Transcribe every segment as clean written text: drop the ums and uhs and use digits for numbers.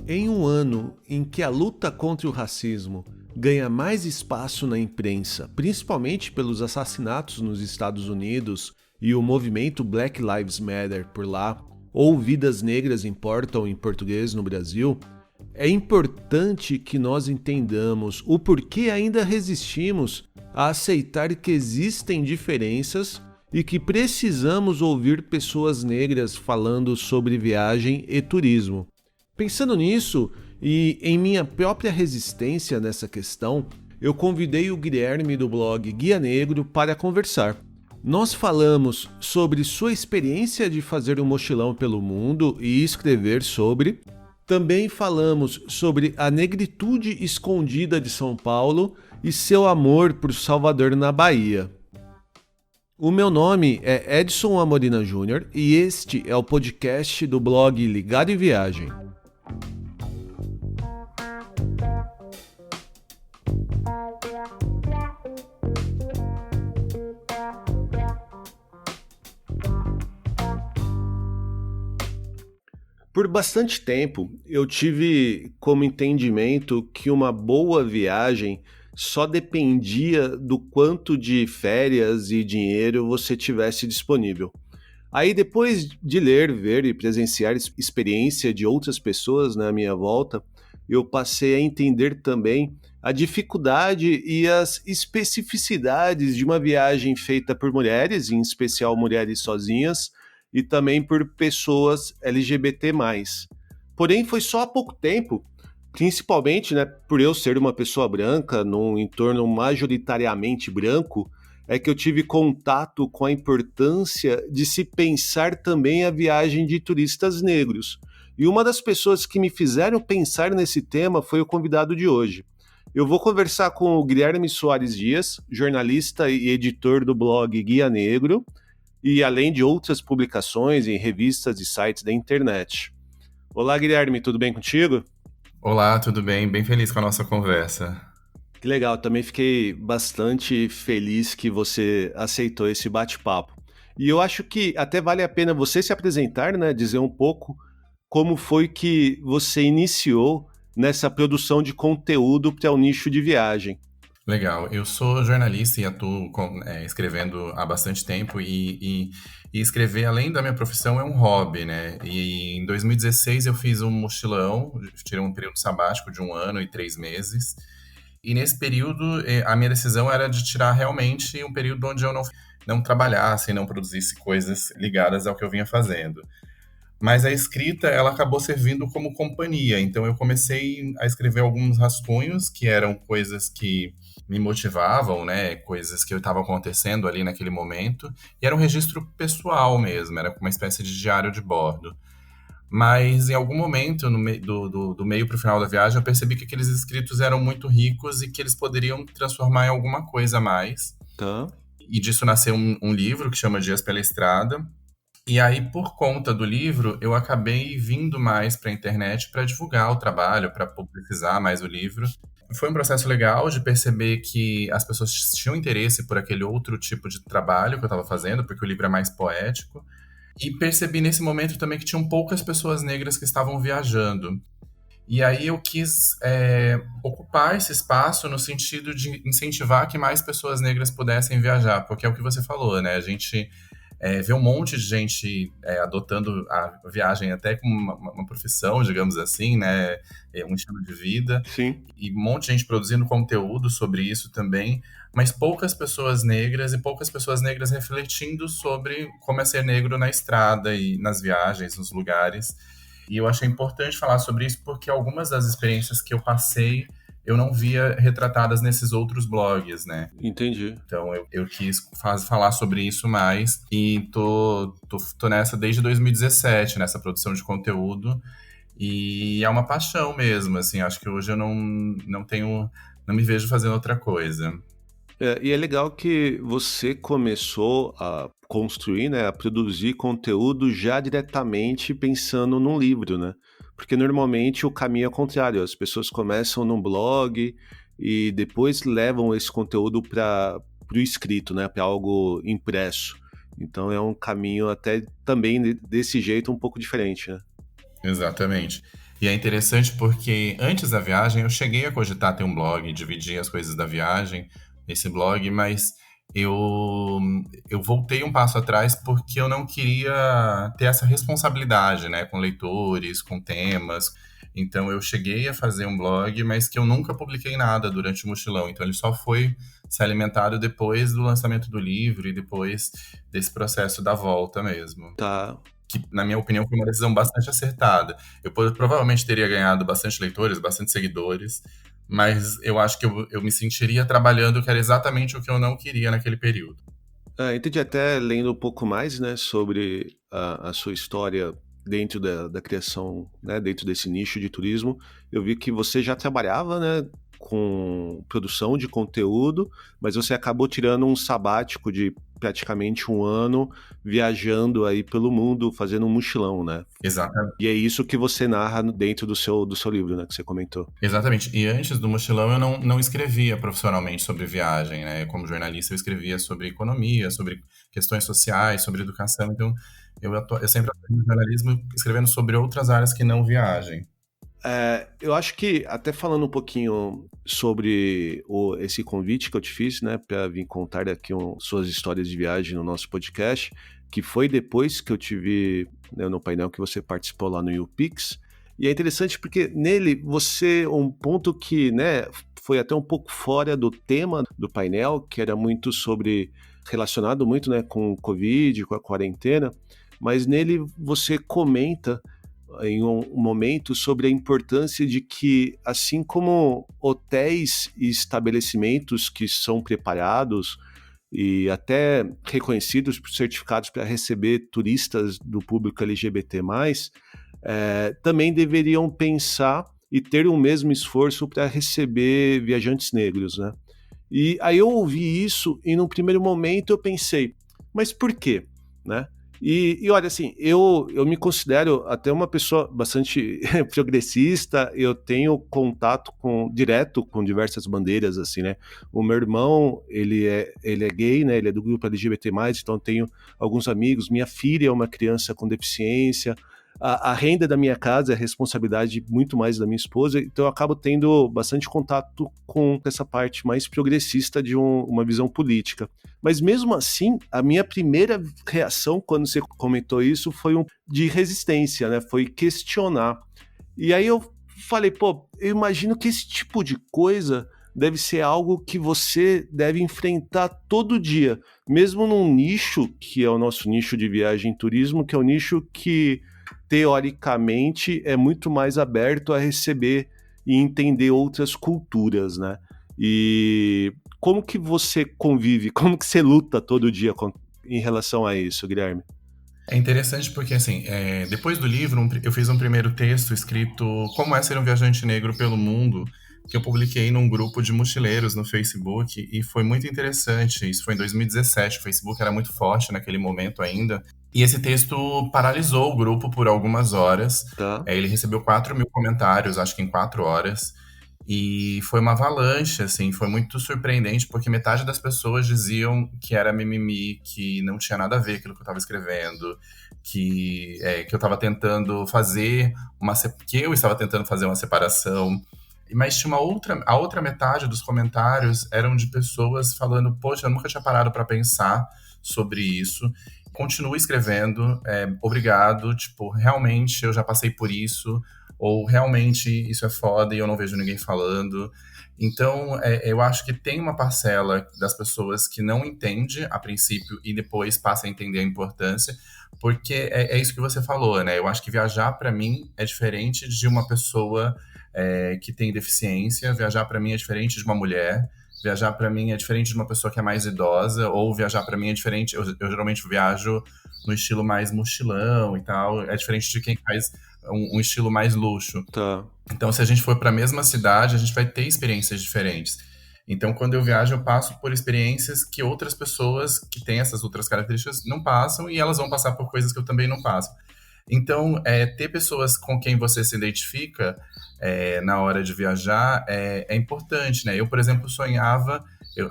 Em um ano em que a luta contra o racismo ganha mais espaço na imprensa, principalmente pelos assassinatos nos Estados Unidos e o movimento Black Lives Matter por lá, ou Vidas Negras Importam em português no Brasil, é importante que nós entendamos o porquê ainda resistimos a aceitar que existem diferenças e que precisamos ouvir pessoas negras falando sobre viagem e turismo. Pensando nisso e em minha própria resistência nessa questão, eu convidei o Guilherme do blog Guia Negro para conversar. Nós falamos sobre sua experiência de fazer um mochilão pelo mundo e escrever sobre. Também falamos sobre a negritude escondida de São Paulo e seu amor por Salvador na Bahia. O meu nome é Edson Amorina Júnior e este é o podcast do blog Ligado em Viagem. Por bastante tempo, eu tive como entendimento que uma boa viagem só dependia do quanto de férias e dinheiro você tivesse disponível. Aí, depois de ler, ver e presenciar experiência de outras pessoas na minha volta, eu passei a entender também a dificuldade e as especificidades de uma viagem feita por mulheres, em especial mulheres sozinhas, e também por pessoas LGBT+. Porém, foi só há pouco tempo, principalmente, por eu ser uma pessoa branca, num entorno majoritariamente branco, é que eu tive contato com a importância de se pensar também a viagem de turistas negros. E uma das pessoas que me fizeram pensar nesse tema foi o convidado de hoje. Eu vou conversar com o Guilherme Soares Dias, jornalista e editor do blog Guia Negro, e além de outras publicações em revistas e sites da internet. Olá, Guilherme, tudo bem contigo? Olá, tudo bem? Bem feliz com a nossa conversa. Que legal, também fiquei bastante feliz que você aceitou esse bate-papo. E eu acho que até vale a pena você se apresentar, dizer um pouco como foi que você iniciou nessa produção de conteúdo para o nicho de viagem. Legal, eu sou jornalista e atuo escrevendo há bastante tempo e escrever, além da minha profissão, é um hobby, né? E em 2016 eu fiz um mochilão, tirei um período sabático de 1 ano e 3 meses. E nesse período, a minha decisão era de tirar realmente um período onde eu não trabalhasse, não produzisse coisas ligadas ao que eu vinha fazendo. Mas a escrita, ela acabou servindo como companhia. Então eu comecei a escrever alguns rascunhos, que eram coisas que me motivavam, né? Coisas que estavam acontecendo ali naquele momento. E era um registro pessoal mesmo, era uma espécie de diário de bordo. Mas em algum momento, do meio para o final da viagem, eu percebi que aqueles escritos eram muito ricos e que eles poderiam transformar em alguma coisa a mais. Tá. E disso nasceu um livro que chama Dias pela Estrada. E aí, por conta do livro, eu acabei vindo mais para a internet para divulgar o trabalho, para publicizar mais o livro. Foi um processo legal de perceber que as pessoas tinham interesse por aquele outro tipo de trabalho que eu estava fazendo, porque o livro é mais poético. E percebi nesse momento também que tinham poucas pessoas negras que estavam viajando. E aí eu quis ocupar esse espaço no sentido de incentivar que mais pessoas negras pudessem viajar, porque é o que você falou, né? A gente vê um monte de gente adotando a viagem até como uma profissão, digamos assim, né? Um estilo de vida. Sim. E um monte de gente produzindo conteúdo sobre isso também, mas poucas pessoas negras refletindo sobre como é ser negro na estrada e nas viagens, nos lugares. E eu achei importante falar sobre isso porque algumas das experiências que eu passei eu não via retratadas nesses outros blogs, né? Entendi. Então eu quis falar sobre isso mais e tô nessa desde 2017, nessa produção de conteúdo. E é uma paixão mesmo, assim, acho que hoje eu não me vejo fazendo outra coisa. E é legal que você começou a construir, a produzir conteúdo já diretamente pensando num livro, né? Porque normalmente o caminho é o contrário, as pessoas começam num blog e depois levam esse conteúdo para o escrito, para algo impresso. Então é um caminho até também desse jeito um pouco diferente, né? Exatamente. E é interessante porque antes da viagem eu cheguei a cogitar ter um blog, dividir as coisas da viagem nesse blog, mas eu, eu voltei um passo atrás porque eu não queria ter essa responsabilidade, né, com leitores, com temas. Então eu cheguei a fazer um blog, mas que eu nunca publiquei nada durante o mochilão. Então ele só foi se alimentado depois do lançamento do livro e depois desse processo da volta mesmo, Tá. que, na minha opinião, foi uma decisão bastante acertada. Provavelmente teria ganhado bastante leitores, bastante seguidores, mas eu acho que eu me sentiria trabalhando, que era exatamente o que eu não queria naquele período. Entendi, até lendo um pouco mais, né, sobre a sua história dentro da criação, né, dentro desse nicho de turismo, eu vi que você já trabalhava, né, com produção de conteúdo, mas você acabou tirando um sabático de praticamente um ano viajando aí pelo mundo, fazendo um mochilão, né? Exatamente. E é isso que você narra dentro do seu livro, né, que você comentou. Exatamente. E antes do mochilão eu não escrevia profissionalmente sobre viagem, né? Como jornalista eu escrevia sobre economia, sobre questões sociais, sobre educação. Então eu sempre atuei no jornalismo escrevendo sobre outras áreas que não viagem. Eu acho que, até falando um pouquinho sobre esse convite que eu te fiz, né, para vir contar aqui suas histórias de viagem no nosso podcast, que foi depois que eu te vi, né, no painel que você participou lá no YouPix. E é interessante porque nele um ponto que, né, foi até um pouco fora do tema do painel, que era muito relacionado muito, né, com o Covid, com a quarentena, mas nele você comenta em um momento sobre a importância de que, assim como hotéis e estabelecimentos que são preparados e até reconhecidos por certificados para receber turistas do público LGBT+, também deveriam pensar e ter o mesmo esforço para receber viajantes negros, né? E aí eu ouvi isso e num primeiro momento eu pensei, mas por quê, né? E olha, assim, eu me considero até uma pessoa bastante progressista, eu tenho contato direto com diversas bandeiras, assim, né? O meu irmão, ele é gay, né? Ele é do grupo LGBT+, então eu tenho alguns amigos, minha filha é uma criança com deficiência, a renda da minha casa é responsabilidade muito mais da minha esposa, então eu acabo tendo bastante contato com essa parte mais progressista de uma visão política. Mas mesmo assim, a minha primeira reação quando você comentou isso foi de resistência, né? Foi questionar. E aí eu falei, pô, eu imagino que esse tipo de coisa deve ser algo que você deve enfrentar todo dia, mesmo num nicho que é o nosso nicho de viagem e turismo, que é um nicho que teoricamente é muito mais aberto a receber e entender outras culturas, né? E como que você convive, como que você luta todo dia em relação a isso, Guilherme? É interessante porque, assim, depois do livro, eu fiz um primeiro texto escrito Como é ser um viajante negro pelo mundo, que eu publiquei num grupo de mochileiros no Facebook, e foi muito interessante. Isso foi em 2017, o Facebook era muito forte naquele momento ainda. E esse texto paralisou o grupo por algumas horas. Tá? Ele recebeu 4.000 comentários, acho que em 4 horas. E foi uma avalanche, assim, foi muito surpreendente, porque metade das pessoas diziam que era mimimi, que não tinha nada a ver aquilo que eu estava escrevendo, que eu estava tentando fazer que eu estava tentando fazer uma separação. Mas tinha a outra metade dos comentários eram de pessoas falando, poxa, eu nunca tinha parado para pensar sobre isso. Continuo escrevendo, obrigado, tipo, realmente eu já passei por isso, ou realmente isso é foda e eu não vejo ninguém falando. Então, eu acho que tem uma parcela das pessoas que não entende a princípio e depois passa a entender a importância, porque é isso que você falou, né? Eu acho que viajar para mim é diferente de uma pessoa que tem deficiência, viajar para mim é diferente de uma mulher. Viajar para mim é diferente de uma pessoa que é mais idosa, ou viajar para mim é diferente. Eu geralmente viajo no estilo mais mochilão e tal, é diferente de quem faz um estilo mais luxo. Tá. Então, se a gente for para a mesma cidade, a gente vai ter experiências diferentes. Então, quando eu viajo, eu passo por experiências que outras pessoas que têm essas outras características não passam, e elas vão passar por coisas que eu também não passo. Então, ter pessoas com quem você se identifica na hora de viajar é importante, né? Eu, por exemplo, sonhava. Eu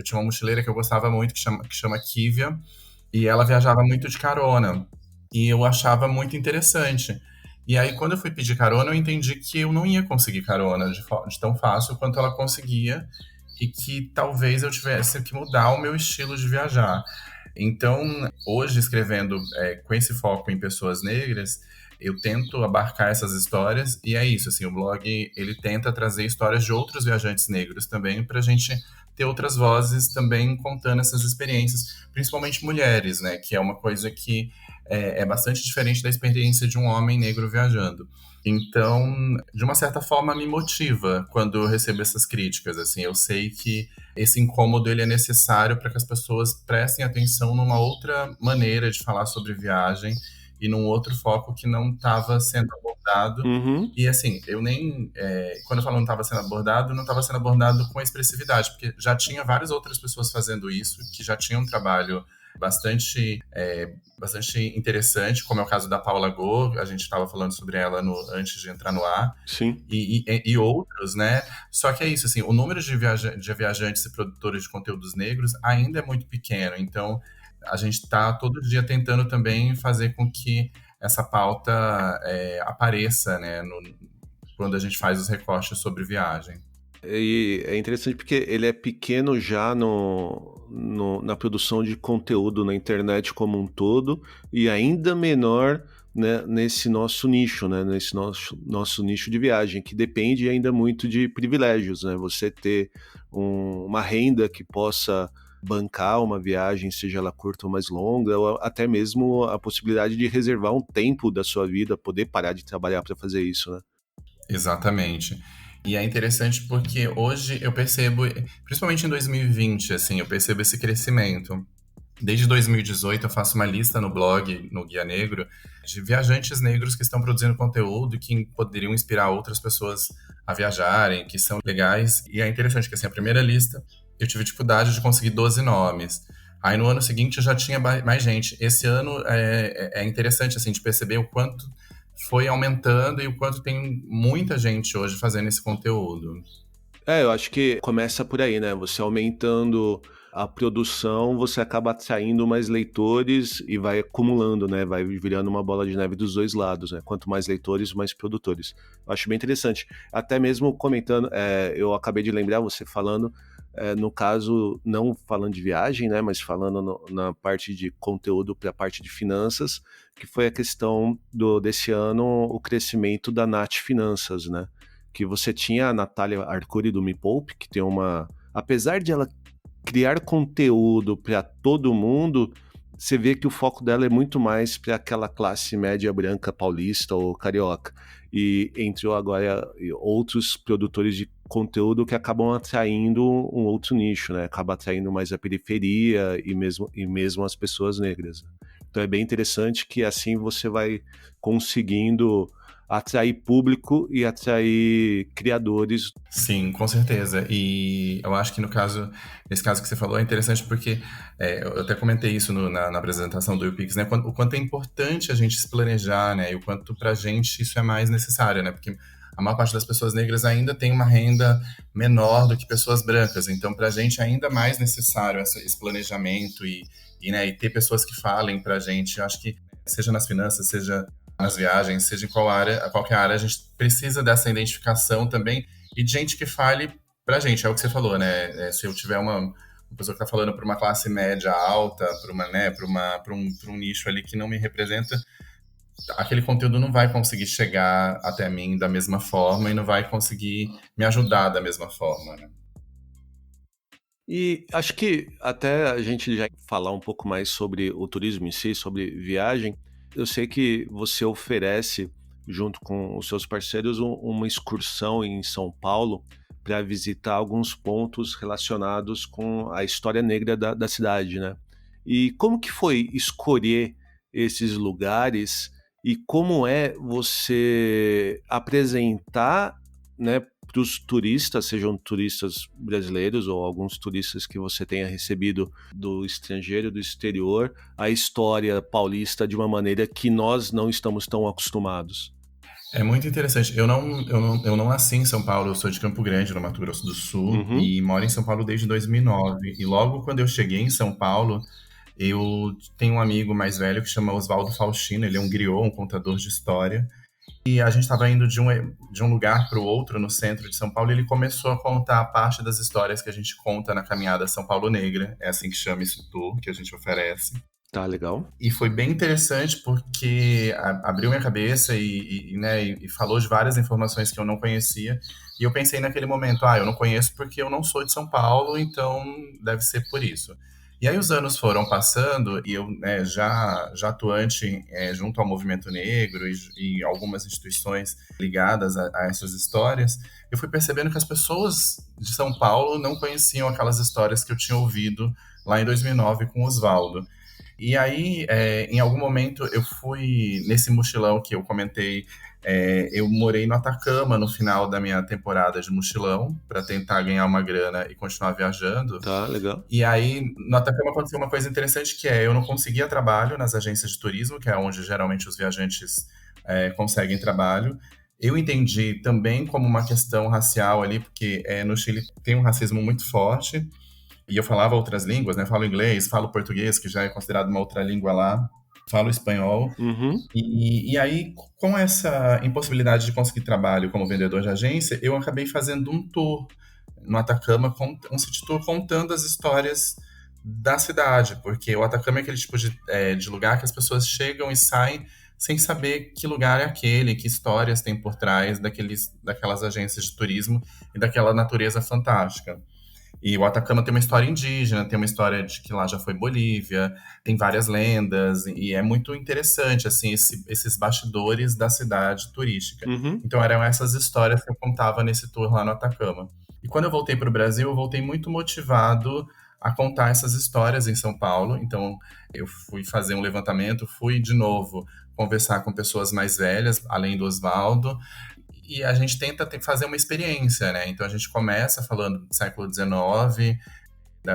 tinha uma mochileira que eu gostava muito, que chama Kívia, e ela viajava muito de carona. E eu achava muito interessante. E aí, quando eu fui pedir carona, eu entendi que eu não ia conseguir carona de tão fácil quanto ela conseguia e que talvez eu tivesse que mudar o meu estilo de viajar. Então, hoje, escrevendo com esse foco em pessoas negras, eu tento abarcar essas histórias e é isso, assim, o blog, ele tenta trazer histórias de outros viajantes negros também para a gente ter outras vozes também contando essas experiências, principalmente mulheres, né, que é uma coisa que é bastante diferente da experiência de um homem negro viajando. Então, de uma certa forma, me motiva quando eu recebo essas críticas. Assim, eu sei que esse incômodo ele é necessário para que as pessoas prestem atenção numa outra maneira de falar sobre viagem e num outro foco que não estava sendo abordado. Uhum. E assim, eu nem. Quando eu falo não estava sendo abordado, não estava sendo abordado com expressividade, porque já tinha várias outras pessoas fazendo isso, que já tinham um trabalho bastante interessante, como é o caso da Paula Go, a gente estava falando sobre ela antes de entrar no ar, Sim. e outros, né? Só que é isso, assim, o número de viajantes e produtores de conteúdos negros ainda é muito pequeno, então a gente está todo dia tentando também fazer com que essa pauta apareça, né, quando a gente faz os recortes sobre viagem. E é interessante porque ele é pequeno já na produção de conteúdo na internet como um todo, e ainda menor, né, nesse nosso nicho, né, nesse nosso nicho de viagem, que depende ainda muito de privilégios, né? Você ter uma renda que possa bancar uma viagem, seja ela curta ou mais longa, ou até mesmo a possibilidade de reservar um tempo da sua vida, poder parar de trabalhar para fazer isso, né? Exatamente. E é interessante porque hoje eu percebo, principalmente em 2020, assim, eu percebo esse crescimento. Desde 2018 eu faço uma lista no blog, no Guia Negro, de viajantes negros que estão produzindo conteúdo que poderiam inspirar outras pessoas a viajarem, que são legais. E é interessante que, assim, a primeira lista eu tive dificuldade de conseguir 12 nomes. Aí no ano seguinte eu já tinha mais gente. Esse ano é interessante, assim, de perceber o quanto foi aumentando e o quanto tem muita gente hoje fazendo esse conteúdo. Eu acho que começa por aí, né? Você aumentando a produção, você acaba atraindo mais leitores e vai acumulando, né? Vai virando uma bola de neve dos dois lados, né? Quanto mais leitores, mais produtores. Eu acho bem interessante. Até mesmo comentando, eu acabei de lembrar você falando, no caso, não falando de viagem, né? Mas falando na parte de conteúdo para a parte de finanças, que foi a questão desse ano, o crescimento da Nath Finanças, né? Que você tinha a Natália Arcuri do Me Poupe, que tem uma. Apesar de ela criar conteúdo para todo mundo, você vê que o foco dela é muito mais para aquela classe média branca paulista ou carioca. E entrou agora outros produtores de conteúdo que acabam atraindo um outro nicho, né? Acaba atraindo mais a periferia e mesmo as pessoas negras. Então é bem interessante que assim você vai conseguindo atrair público e atrair criadores. Sim, com certeza. E eu acho que nesse caso que você falou, é interessante porque eu até comentei isso na apresentação do UPix, né? O quanto é importante a gente se planejar, né? E o quanto pra gente isso é mais necessário, né? Porque a maior parte das pessoas negras ainda tem uma renda menor do que pessoas brancas. Então, pra gente é ainda mais necessário esse planejamento né, e ter pessoas que falem pra gente. Eu acho que seja nas finanças, seja nas viagens, seja em qualquer área, a gente precisa dessa identificação também e de gente que fale pra gente, é o que você falou, né? Se eu tiver uma pessoa que está falando para uma classe média alta, para um nicho ali que não me representa, aquele conteúdo não vai conseguir chegar até mim da mesma forma e não vai conseguir me ajudar da mesma forma, né? E acho que até a gente já falar um pouco mais sobre o turismo em si, sobre viagem, eu sei que você oferece, junto com os seus parceiros, uma excursão em São Paulo para visitar alguns pontos relacionados com a história negra da cidade, né? E como que foi escolher esses lugares e como é você apresentar, né, para os turistas, sejam turistas brasileiros ou alguns turistas que você tenha recebido do estrangeiro, do exterior, a história paulista de uma maneira que nós não estamos tão acostumados. É muito interessante. Eu não nasci em São Paulo, eu sou de Campo Grande, no Mato Grosso do Sul, Uhum. e moro em São Paulo desde 2009. E logo quando eu cheguei em São Paulo, Eu tenho um amigo mais velho que chama Oswaldo Faustino, ele é um griot, um contador de história. E a gente estava indo de um lugar para o outro no centro de São Paulo e ele começou a contar a parte das histórias que a gente conta na caminhada São Paulo Negra, é assim que chama esse tour que a gente oferece. Tá legal. E foi bem interessante porque abriu minha cabeça né, e falou de várias informações que eu não conhecia. E eu pensei naquele momento, eu não conheço porque eu não sou de São Paulo, então deve ser por isso. E aí os anos foram passando e eu, né, já atuante junto ao movimento negro e algumas instituições ligadas a essas histórias, eu fui percebendo que as pessoas de São Paulo não conheciam aquelas histórias que eu tinha ouvido lá em 2009 com o Oswaldo. E aí, em algum momento, eu fui nesse mochilão que eu comentei. Eu morei no Atacama no final da minha temporada de mochilão para tentar ganhar uma grana e continuar viajando. Tá legal. E aí, no Atacama aconteceu uma coisa interessante que eu não conseguia trabalho nas agências de turismo, que é onde geralmente os viajantes conseguem trabalho. Eu entendi também como uma questão racial ali, porque no Chile tem um racismo muito forte. E eu falava outras línguas, né? Falo inglês, falo português, que já é considerado uma outra língua lá, falo espanhol. Uhum. E aí, com essa impossibilidade de conseguir trabalho como vendedor de agência, eu acabei fazendo um tour no Atacama, um city tour contando as histórias da cidade, porque o Atacama é aquele tipo de lugar que as pessoas chegam e saem sem saber que lugar é aquele, que histórias tem por trás daquelas agências de turismo e daquela natureza fantástica. E o Atacama tem uma história indígena, tem uma história de que lá já foi Bolívia, tem várias lendas, e é muito interessante, assim, esses bastidores da cidade turística. Uhum. Então eram essas histórias que eu contava nesse tour lá no Atacama. E quando eu voltei para o Brasil, eu voltei muito motivado a contar essas histórias em São Paulo. Então eu fui fazer um levantamento, fui de novo conversar com pessoas mais velhas, além do Oswaldo, e a gente tenta fazer uma experiência, né? Então a gente começa falando do século XIX,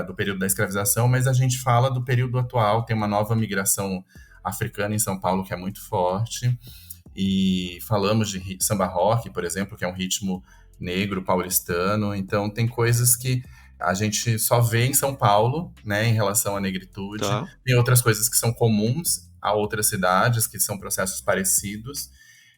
do período da escravização, mas a gente fala do período atual, tem uma nova migração africana em São Paulo que é muito forte, e falamos de samba rock, por exemplo, que é um ritmo negro paulistano, então tem coisas que a gente só vê em São Paulo, né, em relação à negritude, Tá. tem outras coisas que são comuns a outras cidades, que são processos parecidos.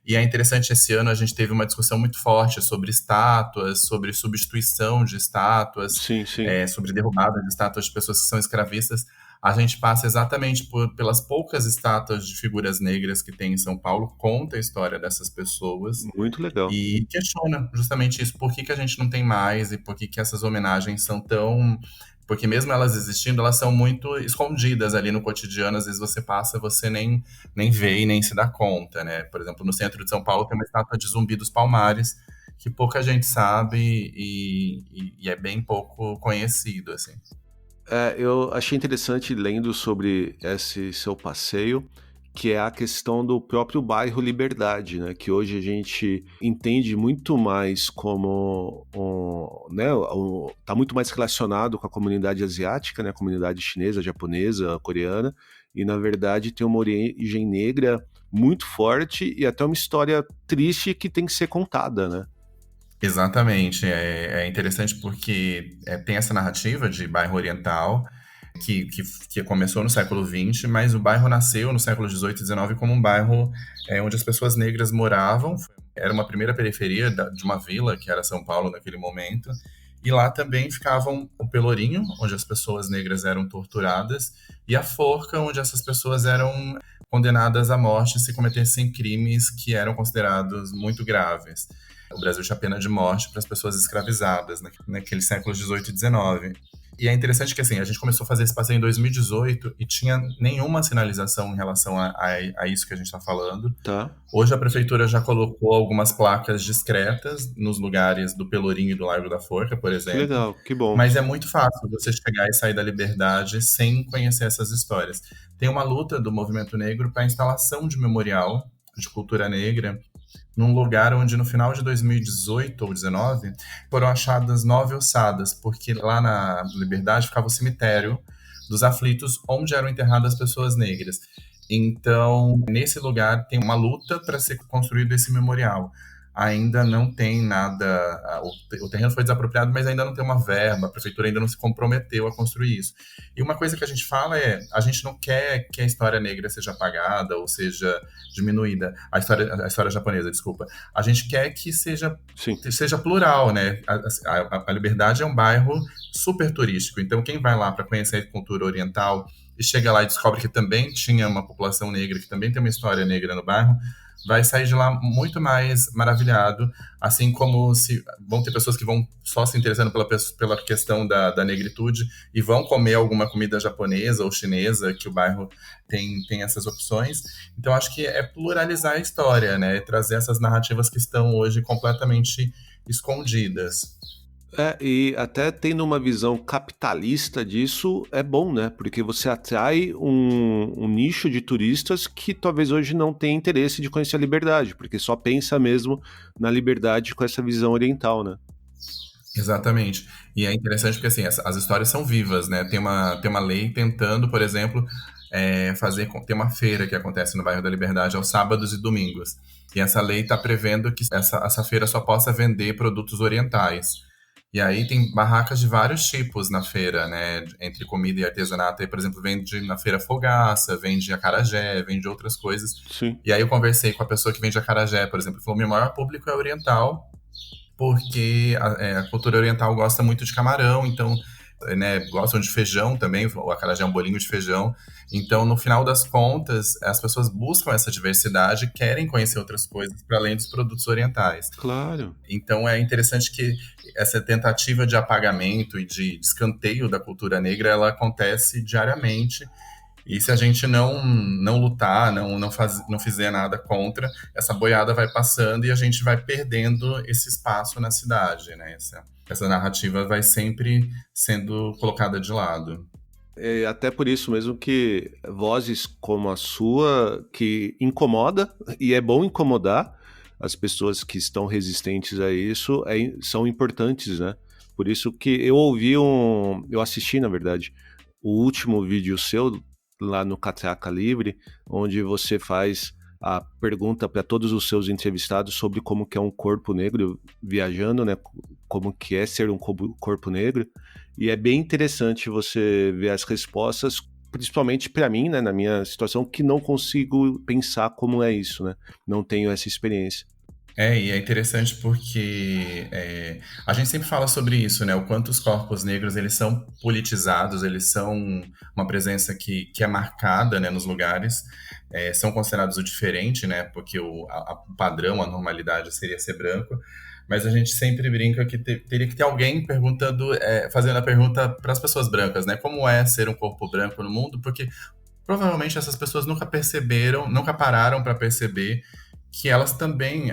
E é interessante, esse ano a gente teve uma discussão muito forte sobre estátuas, sobre substituição de estátuas, Sim, sim. sobre derrubada de estátuas de pessoas que são escravistas. A gente passa exatamente pelas poucas estátuas de figuras negras que tem em São Paulo, conta a história dessas pessoas Muito legal. e questiona justamente isso, por que que a gente não tem mais e por que que essas homenagens são tão... Porque mesmo elas existindo, elas são muito escondidas ali no cotidiano, às vezes você passa, você nem vê e nem se dá conta, né? Por exemplo, no centro de São Paulo tem uma estátua de Zumbi dos Palmares, que pouca gente sabe e é bem pouco conhecido, assim. Eu achei interessante lendo sobre esse seu passeio, que é a questão do próprio bairro Liberdade, né? Que hoje a gente entende muito mais como né, tá muito mais relacionado com a comunidade asiática, né? A comunidade chinesa, japonesa, coreana, e na verdade tem uma origem negra muito forte e até uma história triste que tem que ser contada, né? Exatamente. É interessante porque tem essa narrativa de bairro oriental que começou no século XX, mas o bairro nasceu no século XVIII e XIX como um bairro onde as pessoas negras moravam. Era uma primeira periferia de uma vila, que era São Paulo naquele momento. E lá também ficavam o Pelourinho, onde as pessoas negras eram torturadas, e a forca, onde essas pessoas eram condenadas à morte se cometessem crimes que eram considerados muito graves. O Brasil tinha pena de morte para as pessoas escravizadas, naquele século XVIII e XIX. E é interessante que assim, a gente começou a fazer esse passeio em 2018 e tinha nenhuma sinalização em relação a isso que a gente está falando. Tá? Hoje a prefeitura já colocou algumas placas discretas nos lugares do Pelourinho e do Largo da Forca, por Que exemplo, legal, que bom. mas é muito fácil você chegar e sair da Liberdade sem conhecer essas histórias. Tem uma luta do movimento negro para a instalação de memorial de cultura negra num lugar onde no final de 2018 ou 19 foram achadas 9 ossadas, porque lá na Liberdade ficava o cemitério dos aflitos onde eram enterradas pessoas negras. Então, nesse lugar tem uma luta para ser construído esse memorial. ainda não tem nada, o terreno foi desapropriado, mas ainda não tem uma verba, a prefeitura ainda não se comprometeu a construir isso. E uma coisa que a gente fala é, a gente não quer que a história negra seja apagada ou seja diminuída, a história japonesa, desculpa. A gente quer que Sim, seja plural, né? A Liberdade é um bairro super turístico, então quem vai lá para conhecer a cultura oriental e chega lá e descobre que também tinha uma população negra, que também tem uma história negra no bairro, vai sair de lá muito mais maravilhado, assim como se vão ter pessoas que vão só se interessando pela questão da negritude e vão comer alguma comida japonesa ou chinesa, que o bairro tem essas opções. Então, acho que é pluralizar a história, né? Trazer essas narrativas que estão hoje completamente escondidas. e até tendo uma visão capitalista disso é bom, né? Porque você atrai um nicho de turistas que talvez hoje não tenha interesse de conhecer a liberdade, porque só pensa mesmo na liberdade com essa visão oriental, né? Exatamente. E é interessante porque assim, as histórias são vivas, né? Tem uma lei tentando, por exemplo, tem uma feira que acontece no bairro da Liberdade aos sábados e domingos. E essa lei está prevendo que essa feira só possa vender produtos orientais. E aí tem barracas de vários tipos na feira, né? Entre comida e artesanato. Aí, por exemplo, vende na feira fogaça, vende acarajé, vende outras coisas. Sim, E aí eu conversei com a pessoa que vende acarajé, por exemplo, e falou: meu maior público é oriental, porque a cultura oriental gosta muito de camarão, então, né, gostam de feijão também, o acarajé é um bolinho de feijão. Então, no final das contas, as pessoas buscam essa diversidade, querem conhecer outras coisas para além dos produtos orientais. claro. Então, é interessante que essa tentativa de apagamento e de escanteio da cultura negra, ela acontece diariamente, e se a gente não lutar, não fizer nada contra, essa boiada vai passando e a gente vai perdendo esse espaço na cidade, né? Essa narrativa vai sempre sendo colocada de lado. É até por isso mesmo que vozes como a sua, que incomoda, e é bom incomodar as pessoas que estão resistentes a isso, são importantes, né? Por isso que eu assisti, na verdade, o último vídeo seu lá no Catraca Livre, onde você faz a pergunta para todos os seus entrevistados sobre como que é um corpo negro viajando, né? Como que é ser um corpo negro. E é bem interessante você ver as respostas, principalmente para mim, né, na minha situação, que não consigo pensar como é isso, né? Não tenho essa experiência. E é interessante porque a gente sempre fala sobre isso, né? O quanto os corpos negros eles são politizados, eles são uma presença que é marcada, né, nos lugares, são considerados o diferente, né? Porque o padrão, a normalidade seria ser branco, mas a gente sempre brinca que teria que ter alguém perguntando, fazendo a pergunta para as pessoas brancas, né? Como é ser um corpo branco no mundo? Porque provavelmente essas pessoas nunca perceberam, nunca pararam para perceber que elas também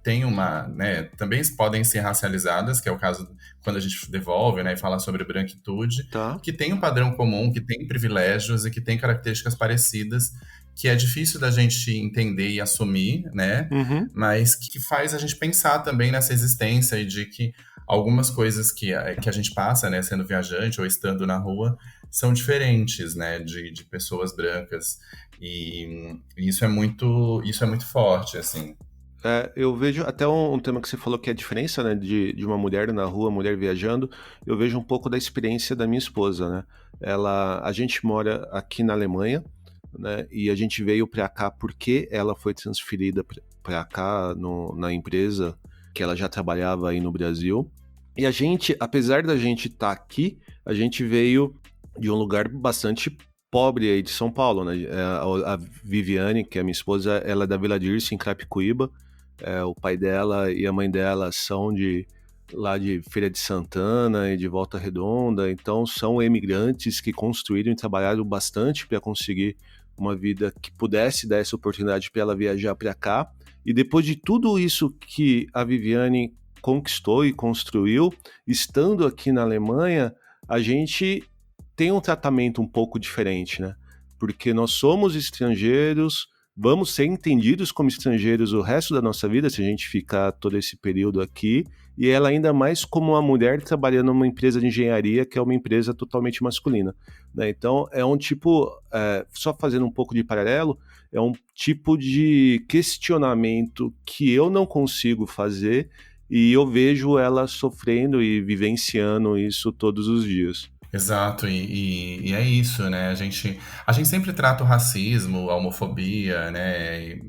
têm uma, né, também podem ser racializadas, que é o caso quando a gente devolve, né, e fala sobre branquitude, Tá? que tem um padrão comum, que tem privilégios e que tem características parecidas, que é difícil da gente entender e assumir, né, Uhum. mas que faz a gente pensar também nessa existência e de que algumas coisas que a gente passa, né, sendo viajante ou estando na rua, são diferentes, né, de pessoas brancas. E isso é muito forte, assim. Eu vejo até um tema que você falou que é a diferença, né, de uma mulher na rua, mulher viajando, eu vejo um pouco da experiência da minha esposa, né? A gente mora aqui na Alemanha, né, e a gente veio para cá porque ela foi transferida para cá na empresa que ela já trabalhava aí no Brasil. E a gente, apesar da gente estar aqui, a gente veio de um lugar bastante pobre aí de São Paulo, né? A Viviane, que é minha esposa, ela é da Vila Dirce, em Carapicuíba. O pai dela e a mãe dela são de lá de Feira de Santana e de Volta Redonda, então são emigrantes que construíram e trabalharam bastante para conseguir uma vida que pudesse dar essa oportunidade para ela viajar para cá. E depois de tudo isso que a Viviane conquistou e construiu, estando aqui na Alemanha, a gente tem um tratamento um pouco diferente, né? Porque nós somos estrangeiros, vamos ser entendidos como estrangeiros o resto da nossa vida se a gente ficar todo esse período aqui, e ela ainda mais como uma mulher trabalhando numa empresa de engenharia que é uma empresa totalmente masculina. né? Então, é um tipo, só fazendo um pouco de paralelo, é um tipo de questionamento que eu não consigo fazer e eu vejo ela sofrendo e vivenciando isso todos os dias. Exato, e é isso, né? A gente sempre trata o racismo, a homofobia, né,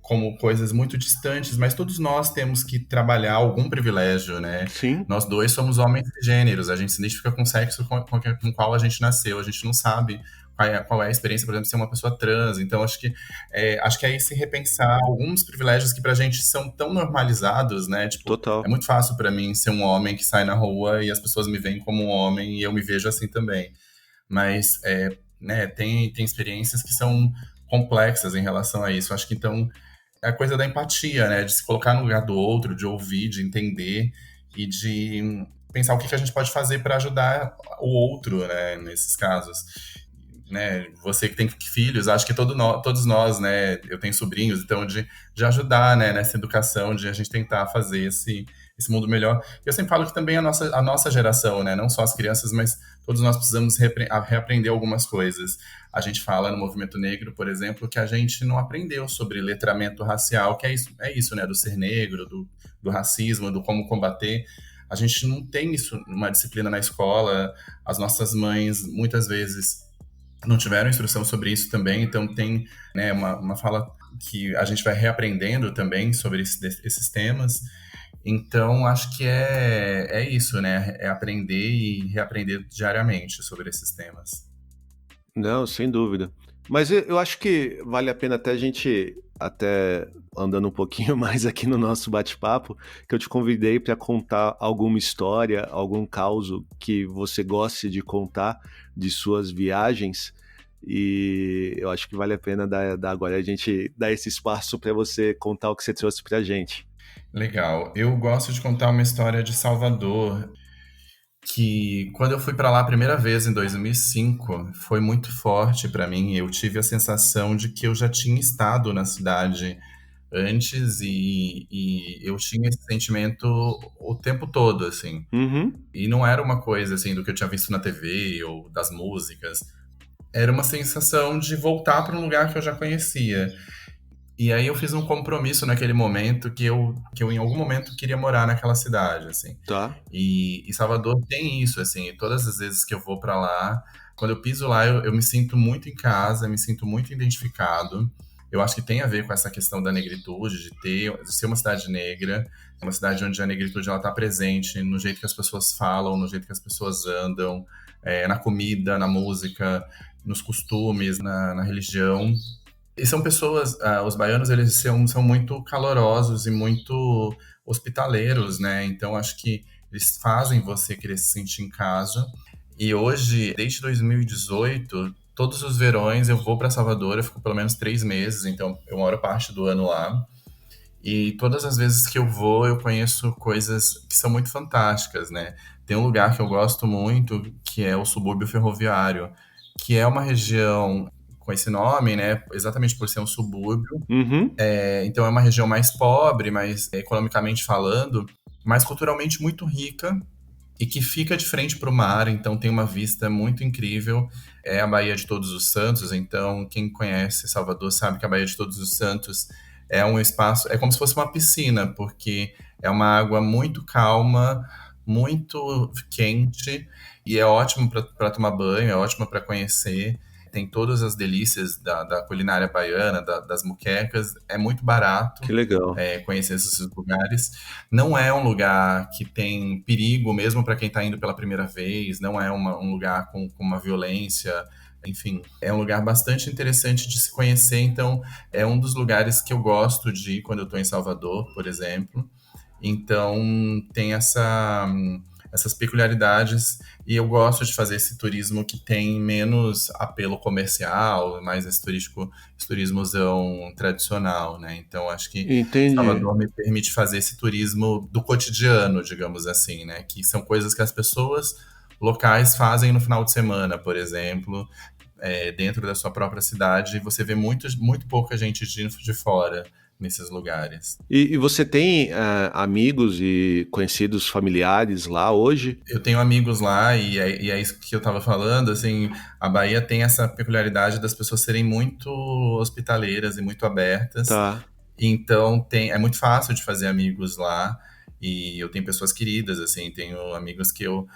como coisas muito distantes, mas todos nós temos que trabalhar algum privilégio, né? Sim, Nós dois somos homens cisgêneros, a gente se identifica com o sexo com o qual a gente nasceu, a gente não sabe qual é a experiência, por exemplo, de ser uma pessoa trans. Então, acho que é esse repensar alguns privilégios que pra gente são tão normalizados, né? Tipo, é total. muito fácil pra mim ser um homem que sai na rua e as pessoas me veem como um homem e eu me vejo assim também. Mas, né, tem experiências que são complexas em relação a isso. Acho que então é a coisa da empatia, né? De se colocar no lugar do outro, de ouvir, de entender e de pensar o que a gente pode fazer para ajudar o outro, né? Nesses casos, né? Você que tem filhos, acho que todos nós, né? Eu tenho sobrinhos, então de ajudar, né? Nessa educação, de a gente tentar fazer esse mundo melhor. Eu sempre falo que também a nossa geração, né? Não só as crianças, mas todos nós precisamos reaprender algumas coisas. A gente fala no movimento negro, por exemplo, que a gente não aprendeu sobre letramento racial, que é isso, né? Do ser negro, do racismo, do como combater. A gente não tem isso numa disciplina na escola. As nossas mães, muitas vezes, não tiveram instrução sobre isso também, então tem, né, uma fala que a gente vai reaprendendo também sobre esses temas. Então, acho que é isso, né? É aprender e reaprender diariamente sobre esses temas. Não, sem dúvida. Mas eu acho que vale a pena até a gente, até andando um pouquinho mais aqui no nosso bate-papo, que eu te convidei para contar alguma história, algum caso que você goste de contar de suas viagens. E eu acho que vale a pena dar agora a gente dar esse espaço para você contar o que você trouxe para a gente. Legal. Eu gosto de contar uma história de Salvador, que quando eu fui para lá a primeira vez em 2005, foi muito forte para mim. Eu tive a sensação de que eu já tinha estado na cidade antes e eu tinha esse sentimento o tempo todo, assim. Uhum, E não era uma coisa assim do que eu tinha visto na TV ou das músicas. Era uma sensação de voltar para um lugar que eu já conhecia. E aí eu fiz um compromisso naquele momento que eu em algum momento queria morar naquela cidade, assim. tá. E Salvador tem isso, assim, todas as vezes que eu vou para lá, quando eu piso lá, eu me sinto muito em casa, me sinto muito identificado. Eu acho que tem a ver com essa questão da negritude, de ser uma cidade negra, uma cidade onde a negritude ela está presente no jeito que as pessoas falam, no jeito que as pessoas andam, na comida, na música, nos costumes, na religião. E são pessoas, os baianos, eles são muito calorosos e muito hospitaleiros, né? Então, acho que eles fazem você querer se sentir em casa. E hoje, desde 2018, todos os verões eu vou para Salvador, eu fico pelo menos 3 meses, então eu moro parte do ano lá. E todas as vezes que eu vou, eu conheço coisas que são muito fantásticas, né? Tem um lugar que eu gosto muito, que é o subúrbio ferroviário, que é uma região com esse nome, né? Exatamente por ser um subúrbio. Uhum, Então é uma região mais pobre, mais economicamente falando, mas culturalmente muito rica e que fica de frente para o mar, então tem uma vista muito incrível. É a Baía de Todos os Santos, então quem conhece Salvador sabe que a Baía de Todos os Santos é um espaço, é como se fosse uma piscina, porque é uma água muito calma, muito quente e é ótimo para tomar banho, é ótimo para conhecer. Tem todas as delícias da culinária baiana, das muquecas, é muito barato que legal. conhecer esses lugares. Não é um lugar que tem perigo mesmo para quem está indo pela primeira vez, não é um lugar com uma violência. Enfim, é um lugar bastante interessante de se conhecer. Então, é um dos lugares que eu gosto de ir quando eu estou em Salvador, por exemplo. Então, tem essas peculiaridades e eu gosto de fazer esse turismo que tem menos apelo comercial, mais esse turismozão tradicional, né? Então, acho que Entendi. Salvador me permite fazer esse turismo do cotidiano, digamos assim, né? Que são coisas que as pessoas locais fazem no final de semana, por exemplo, dentro da sua própria cidade, e você vê muito pouca gente de fora. nesses lugares. E você tem amigos e conhecidos familiares lá hoje? Eu tenho amigos lá e é isso que eu estava falando, assim, a Bahia tem essa peculiaridade das pessoas serem muito hospitaleiras e muito abertas. Tá. Então é muito fácil de fazer amigos lá. E eu tenho pessoas queridas, assim, tenho amigos que eu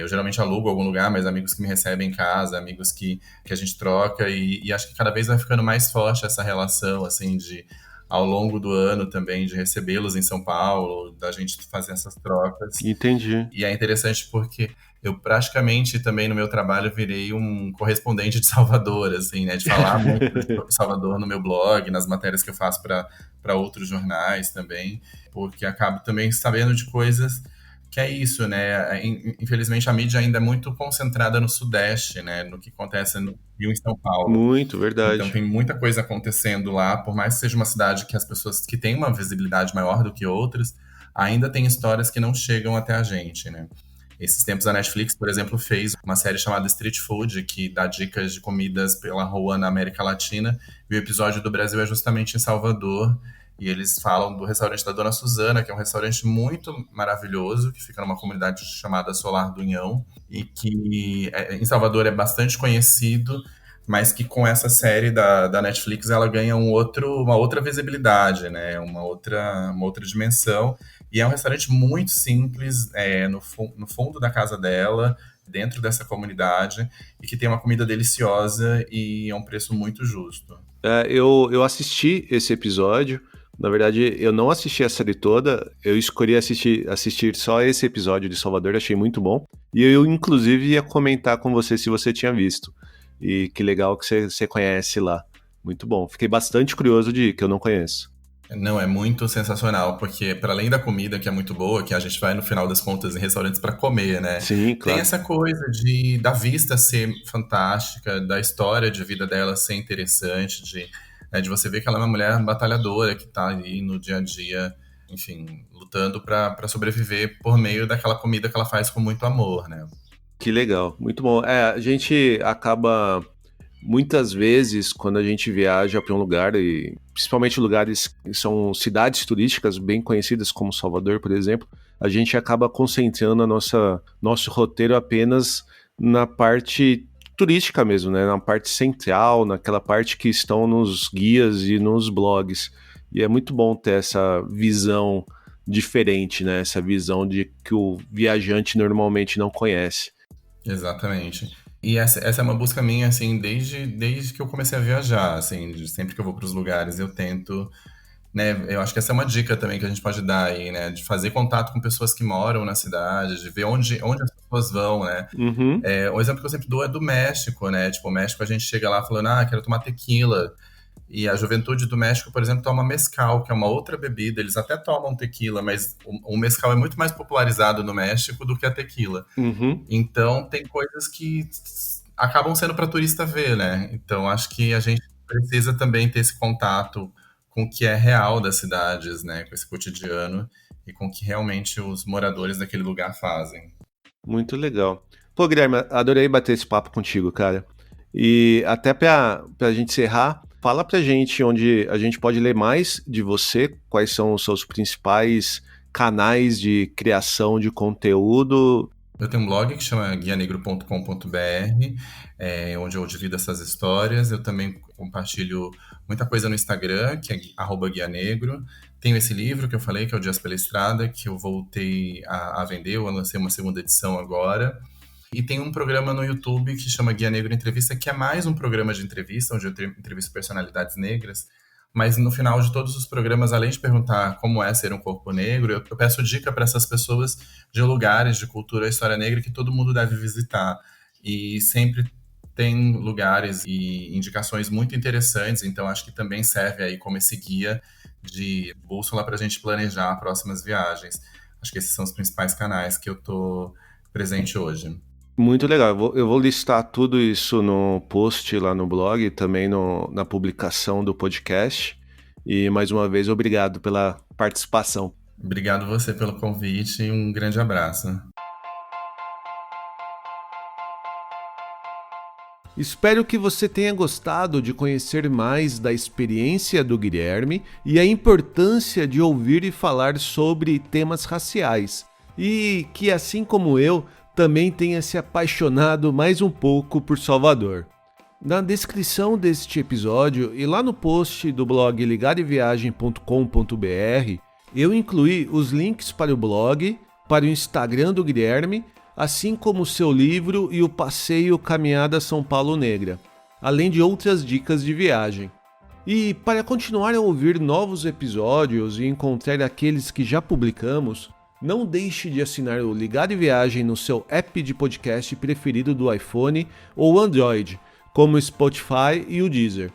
geralmente alugo algum lugar, mas amigos que me recebem em casa, amigos que a gente troca, e acho que cada vez vai ficando mais forte essa relação, assim, de ao longo do ano também, de recebê-los em São Paulo, da gente fazer essas trocas. Entendi. E é interessante porque eu praticamente também no meu trabalho virei um correspondente de Salvador, assim, né? De falar muito de Salvador no meu blog, nas matérias que eu faço para outros jornais também, porque acabo também sabendo de coisas que é isso, né? Infelizmente a mídia ainda é muito concentrada no Sudeste, né? No que acontece no Rio e em São Paulo. Muito, Então verdade. tem muita coisa acontecendo lá, por mais que seja uma cidade que as pessoas que têm uma visibilidade maior do que outras, ainda tem histórias que não chegam até a gente, né? Esses tempos a Netflix, por exemplo, fez uma série chamada Street Food, que dá dicas de comidas pela rua na América Latina, e o episódio do Brasil é justamente em Salvador, e eles falam do restaurante da Dona Suzana, que é um restaurante muito maravilhoso, que fica numa comunidade chamada Solar do Unhão, e que em Salvador é bastante conhecido, mas que com essa série da Netflix ela ganha uma outra visibilidade, né? Uma outra dimensão. E é um restaurante muito simples, no fundo da casa dela, dentro dessa comunidade, e que tem uma comida deliciosa e é um preço muito justo. Eu assisti esse episódio. Na verdade, eu não assisti a série toda. Eu escolhi assistir só esse episódio de Salvador, achei muito bom. E eu, inclusive, ia comentar com você se você tinha visto. E que legal que você conhece lá. Muito bom. Fiquei bastante curioso de que eu não conheço. Não, é muito sensacional, porque para além da comida que é muito boa, que a gente vai no final das contas em restaurantes para comer, né? Sim, Tem claro. essa coisa de da vista ser fantástica, da história de vida dela ser interessante, de você ver que ela é uma mulher batalhadora que tá ali no dia a dia, enfim, lutando para sobreviver por meio daquela comida que ela faz com muito amor, né? Que legal. Muito bom. A gente acaba muitas vezes, quando a gente viaja para um lugar, e principalmente lugares que são cidades turísticas bem conhecidas como Salvador, por exemplo, a gente acaba concentrando nosso roteiro apenas na parte turística mesmo, né? Na parte central, naquela parte que estão nos guias e nos blogs. E é muito bom ter essa visão diferente, né? Essa visão de que o viajante normalmente não conhece. Exatamente. E essa é uma busca minha, assim, desde que eu comecei a viajar, assim, sempre que eu vou para os lugares, eu tento, né, eu acho que essa é uma dica também que a gente pode dar aí, né, de fazer contato com pessoas que moram na cidade, de ver onde as pessoas vão, né. Uhum. Um exemplo que eu sempre dou é do México, né, tipo, o México a gente chega lá falando, quero tomar tequila, e a juventude do México, por exemplo, toma mezcal, que é uma outra bebida. Eles até tomam tequila, mas o mezcal é muito mais popularizado no México do que a tequila. Uhum. Então, tem coisas que acabam sendo para turista ver, né? Então, acho que a gente precisa também ter esse contato com o que é real das cidades, né? Com esse cotidiano e com o que realmente os moradores daquele lugar fazem. Muito legal. Pô, Guilherme, adorei bater esse papo contigo, cara. E até pra gente encerrar, fala pra gente onde a gente pode ler mais de você, quais são os seus principais canais de criação de conteúdo. Eu tenho um blog que chama guianegro.com.br, onde eu divido essas histórias. Eu também compartilho muita coisa no Instagram, que é @guianegro. Tenho esse livro que eu falei, que é o Dias pela Estrada, que eu voltei a vender. Eu lancei uma segunda edição agora. E tem um programa no YouTube que chama Guia Negro Entrevista, que é mais um programa de entrevista, onde eu entrevisto personalidades negras. Mas no final de todos os programas, além de perguntar como é ser um corpo negro, eu peço dica para essas pessoas de lugares de cultura e história negra que todo mundo deve visitar. E sempre tem lugares e indicações muito interessantes, então acho que também serve aí como esse guia de bússola para a gente planejar próximas viagens. Acho que esses são os principais canais que eu estou presente hoje. Muito legal. Eu vou listar tudo isso no post lá no blog e também na publicação do podcast. E mais uma vez, obrigado pela participação. Obrigado você pelo convite e um grande abraço. Espero que você tenha gostado de conhecer mais da experiência do Guilherme e a importância de ouvir e falar sobre temas raciais. E que, assim como eu, também tenha se apaixonado mais um pouco por Salvador. Na descrição deste episódio e lá no post do blog ligadoviagem.com.br, eu incluí os links para o blog, para o Instagram do Guilherme, assim como o seu livro e o passeio Caminhada São Paulo Negra, além de outras dicas de viagem. E para continuar a ouvir novos episódios e encontrar aqueles que já publicamos, não deixe de assinar o Ligado em Viagem no seu app de podcast preferido do iPhone ou Android, como o Spotify e o Deezer.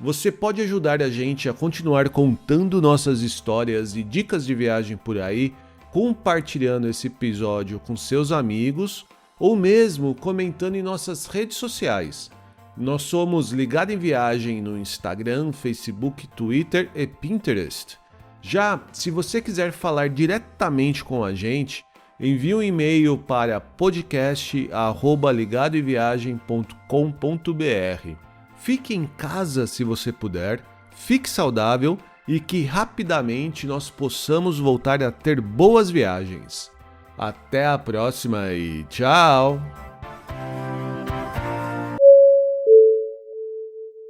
Você pode ajudar a gente a continuar contando nossas histórias e dicas de viagem por aí, compartilhando esse episódio com seus amigos ou mesmo comentando em nossas redes sociais. Nós somos Ligado em Viagem no Instagram, Facebook, Twitter e Pinterest. Já, se você quiser falar diretamente com a gente, envie um e-mail para podcast@ligadoemviagem.com.br. Fique em casa se você puder, fique saudável e que rapidamente nós possamos voltar a ter boas viagens. Até a próxima e tchau!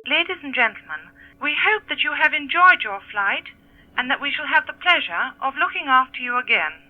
Ladies and gentlemen, we hope that you have enjoyed your flight and that we shall have the pleasure of looking after you again.